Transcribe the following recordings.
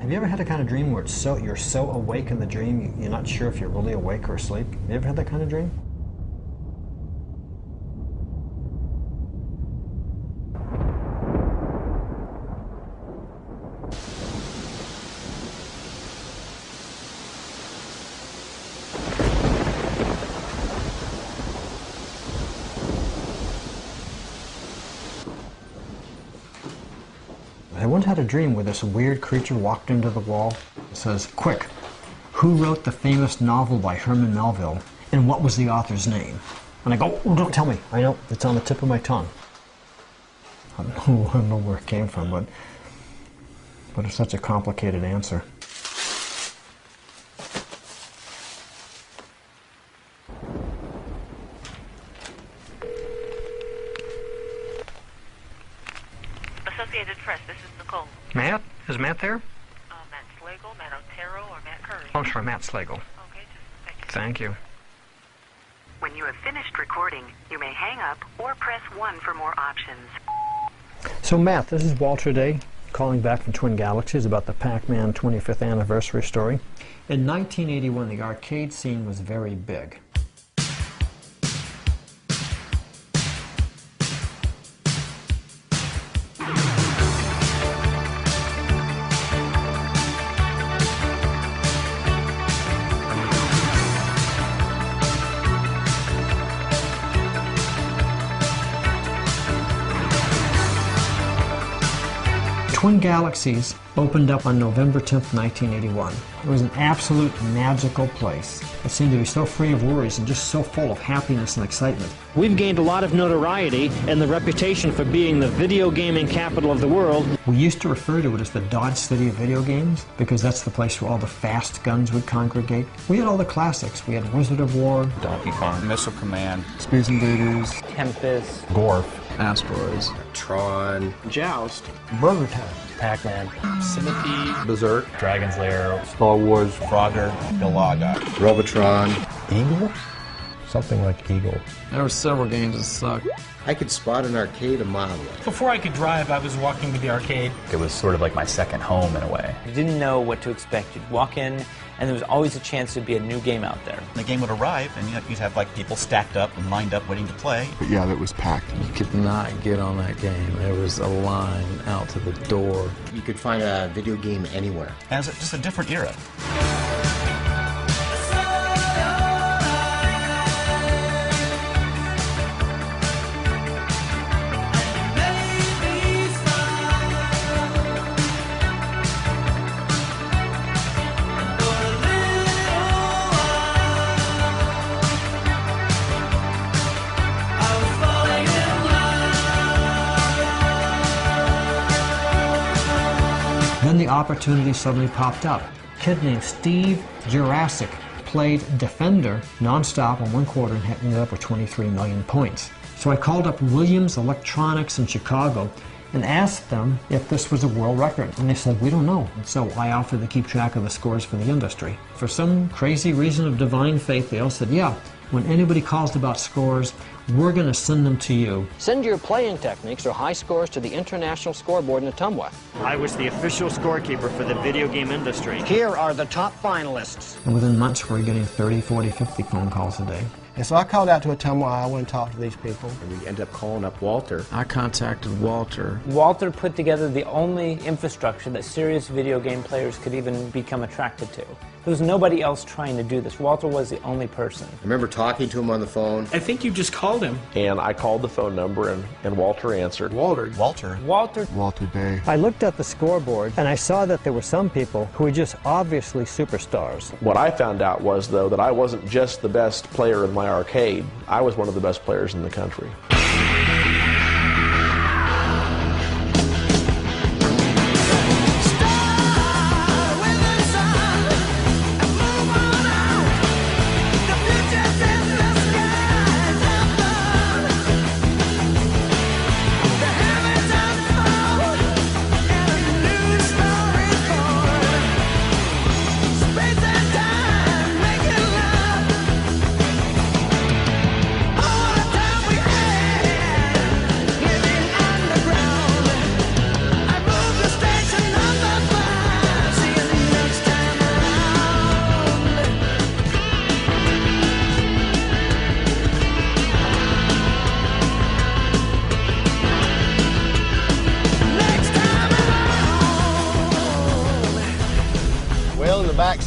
Have you ever had a kind of dream where you're so awake in the dream, you're not sure if you're really awake or asleep? Have you ever had that kind of dream? I once had a dream where this weird creature walked into the wall. It says, "Quick, who wrote the famous novel by Herman Melville, and what was the author's name?" And I go, "Oh, don't tell me. I know, it's on the tip of my tongue." I don't know where it came from, but it's such a complicated answer. Associated Press, this is Nicole. Matt? Is Matt there? Matt Slagle, Matt Otero, or Matt Curry? Oh, sorry, Matt Slagle. Okay, just a second. Thank you. When you have finished recording, you may hang up or press 1 for more options. So Matt, this is Walter Day, calling back from Twin Galaxies about the Pac-Man 25th anniversary story. In 1981, the arcade scene was very big. Twin Galaxies opened up on November 10th, 1981. It was an absolute magical place. It seemed to be so free of worries and just so full of happiness and excitement. We've gained a lot of notoriety and the reputation for being the video gaming capital of the world. We used to refer to it as the Dodge City of video games because that's the place where all the fast guns would congregate. We had all the classics. We had Wizard of War, Donkey Kong, Missile Command, Space Invaders, Tempest, Gorf, Asteroids, Tron, Joust, Burger Time, Pac-Man, Centipede, Berserk, Dragon's Lair, Star Wars, Frogger, Galaga, Robotron, Eagle? Something like Eagle. There were several games that sucked. I could spot an arcade a mile away. Before I could drive, I was walking to the arcade. It was sort of like my second home in a way. You didn't know what to expect. You'd walk in, and there was always a chance there'd be a new game out there. The game would arrive, and you'd have like people stacked up and lined up waiting to play. But yeah, that was packed. You could not get on that game. There was a line out to the door. You could find a video game anywhere. And it's just a different era. Then the opportunity suddenly popped up. A kid named Steve Jurassic played Defender nonstop on one quarter and ended up with 23 million points. So I called up Williams Electronics in Chicago and asked them if this was a world record. And they said, "We don't know." And so I offered to keep track of the scores for the industry. For some crazy reason of divine faith, they all said, "Yeah, when anybody calls about scores, we're going to send them to you." Send your playing techniques or high scores to the International Scoreboard in Ottumwa. I was the official scorekeeper for the video game industry. Here are the top finalists. And within months, we were getting 30, 40, 50 phone calls a day. And so I called out to Ottumwa, I went and talked to these people. And we ended up calling up Walter. I contacted Walter. Walter put together the only infrastructure that serious video game players could even become attracted to. There was nobody else trying to do this. Walter was the only person. I remember talking to him on the phone. I think you just called him. And I called the phone number, and Walter answered. Walter. Walter Day. I looked at the scoreboard and I saw that there were some people who were just obviously superstars. What I found out was, though, that I wasn't just the best player in my arcade. I was one of the best players in the country.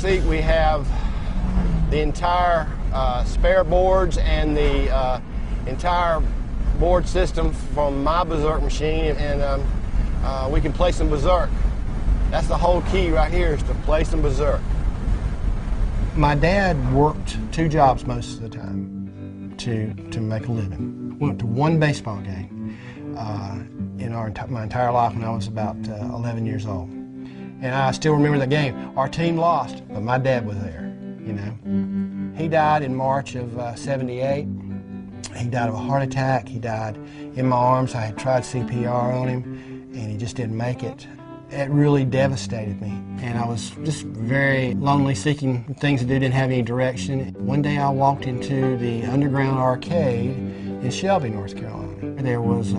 seat we have the entire spare boards and the entire board system from my Berserk machine, and we can play some Berserk. That's the whole key right here, is to play some Berserk. My dad worked 2 jobs most of the time to make a living. Went to 1 baseball game in my entire life when I was about 11 years old. And I still remember the game. Our team lost, but my dad was there, you know. He died in March of '78. He died of a heart attack. He died in my arms. I had tried CPR on him, and he just didn't make it. It really devastated me, and I was just very lonely, seeking things to do, didn't have any direction. One day I walked into the underground arcade in Shelby, North Carolina. There was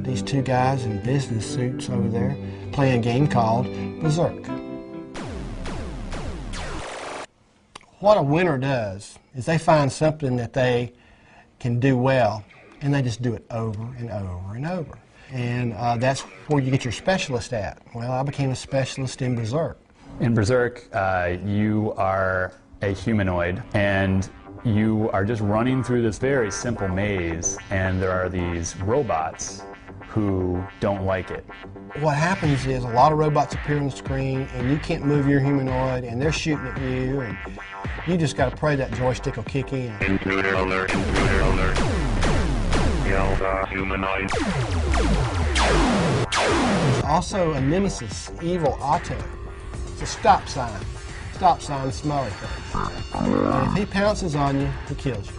these 2 guys in business suits over there playing a game called Berserk. What a winner does is they find something that they can do well, and they just do it over and over and over. And that's where you get your specialist at. Well, I became a specialist in Berserk. In Berserk, you are a humanoid, and you are just running through this very simple maze, and there are these robots who don't like it. What happens is a lot of robots appear on the screen, and you can't move your humanoid, and they're shooting at you, and you just got to pray that joystick will kick in. Intruder alert, intruder alert. Yelda humanoid. There's also a nemesis, Evil Otto. It's a stop sign. Stop sign, smiley face. And if he pounces on you, he kills you.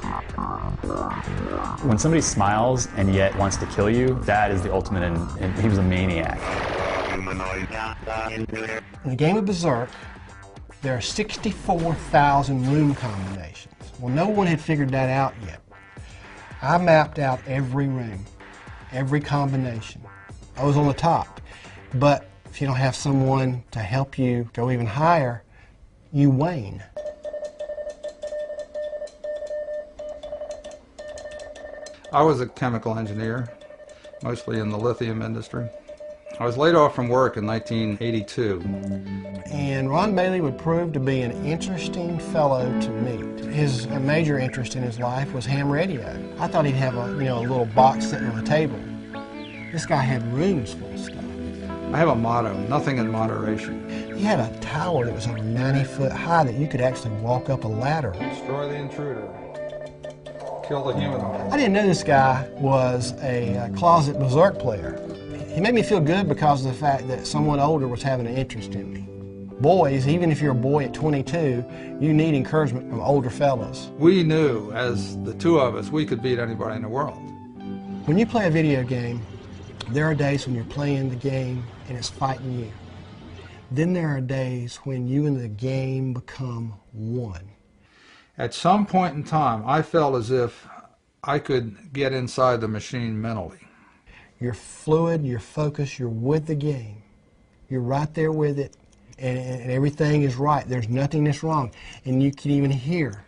When somebody smiles and yet wants to kill you, that is the ultimate, and he was a maniac. In the game of Berserk, there are 64,000 room combinations. Well, no one had figured that out yet. I mapped out every room, every combination. I was on the top. But if you don't have someone to help you go even higher, you wane. I was a chemical engineer, mostly in the lithium industry. I was laid off from work in 1982. And Ron Bailey would prove to be an interesting fellow to meet. His major interest in his life was ham radio. I thought he'd have a little box sitting on the table. This guy had rooms full of stuff. I have a motto, nothing in moderation. He had a tower that was over 90 foot high that you could actually walk up a ladder. Destroy the intruder. Kill the humanoid. I didn't know this guy was a closet Berserk player. He made me feel good because of the fact that someone older was having an interest in me. Boys, even if you're a boy at 22, you need encouragement from older fellows. We knew, as the 2 of us, we could beat anybody in the world. When you play a video game, there are days when you're playing the game and it's fighting you. Then there are days when you and the game become one. At some point in time, I felt as if I could get inside the machine mentally. You're fluid, you're focused, you're with the game. You're right there with it, and everything is right. There's nothing that's wrong. And you can even hear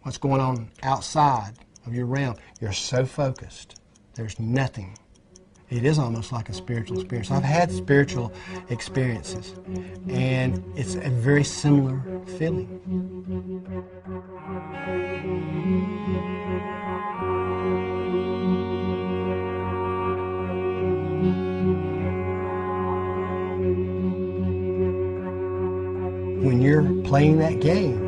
what's going on outside of your realm. You're so focused. There's nothing. It is almost like a spiritual experience. I've had spiritual experiences, and it's a very similar feeling. When you're playing that game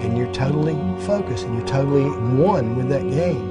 and you're totally focused and you're totally one with that game,